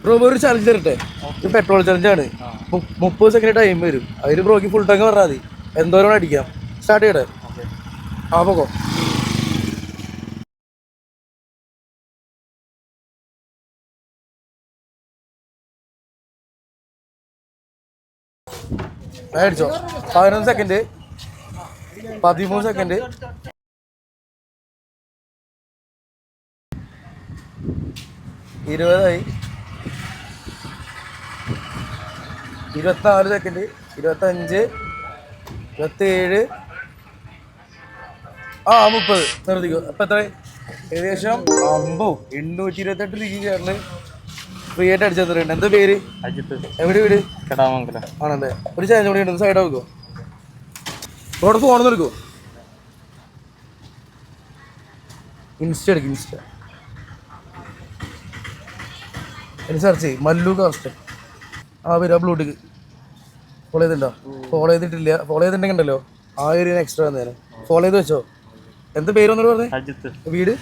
Bro ഒരു challenge തരട്ടെ? ഇത് പെട്രോൾ ചലഞ്ചാണ്. 30 സെക്കൻഡ് ടൈം വരും. അതിൽ ബ്രോക്ക് ഫുൾ ടാങ്ക് പറഞ്ഞാൽ മതി. എന്തോരം അടിക്കാം. സ്റ്റാർട്ട് ചെയ്യട്ടെ? ആ പോകോ. അടിച്ചോ. 11 സെക്കൻഡ്, 13 സെക്കൻഡ്, 20 24 സെക്കൻഡ്, 25, 27, 30 നിർത്തിക്കോ. അപ്പം എത്ര? ഏകദേശം 828 ഡിഗ്രി കയറില് ഫ്രീ ആയിട്ട് അടിച്ചെത്രയുണ്ട്. എന്താ പേര്? അജിത്ത്. എവിടെ വീട്? കടാമംഗലം. ആണല്ലേ. ഒരു ചാൻസ് കൂടി ഉണ്ട്. സൈഡ് ആക്കോ. റോഡ് ഫോണെന്ന് എടുക്കോ. ഇൻസ്റ്റ എടുക്കും. ഇൻസ്റ്റ എനിക്ക് സെർച്ച് ചെയ്യും. മല്ലു കാസ്റ്റ്. വരാ ബ്ലൂടിക്ക്. ഫോളോ ചെയ്തിട്ടുണ്ടോ? ഫോളോ ചെയ്തിട്ടില്ല. ഫോളോ ചെയ്തിട്ടുണ്ടെങ്കിൽ ഉണ്ടല്ലോ 1000 എക്സ്ട്രാ തന്നേരം. ഫോളോ ചെയ്ത് വെച്ചോ. എന്താ പേരൊന്നും പറഞ്ഞേ? വീട്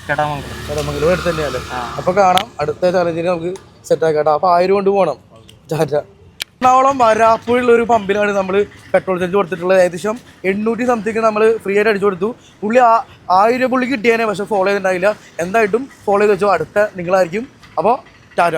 കടമംഗലം അടുത്ത് തന്നെയല്ലേ? അപ്പൊ കാണാം. അടുത്ത ചലഞ്ചിന് നമുക്ക് സെറ്റ് ആക്കാം. അപ്പൊ 1000 കൊണ്ട് പോകണം. ടാറ്റ. എറണാകുളം വരാപ്പുഴയുള്ള ഒരു പമ്പിലാണ് നമ്മൾ പെട്രോൾ ചാർജ് കൊടുത്തിട്ടുള്ളത്. ഏകദേശം 800 സംതിങ് നമ്മൾ ഫ്രീ ആയിട്ട് അടിച്ചു കൊടുത്തു. പുള്ളി 1000 പുള്ളി കിട്ടിയേനെ, പക്ഷെ ഫോളോ ചെയ്തിട്ടുണ്ടായില്ല. എന്തായിട്ടും ഫോളോ ചെയ്ത് വെച്ചോ. അടുത്ത നിങ്ങളായിരിക്കും. അപ്പോൾ ടാറ്റ.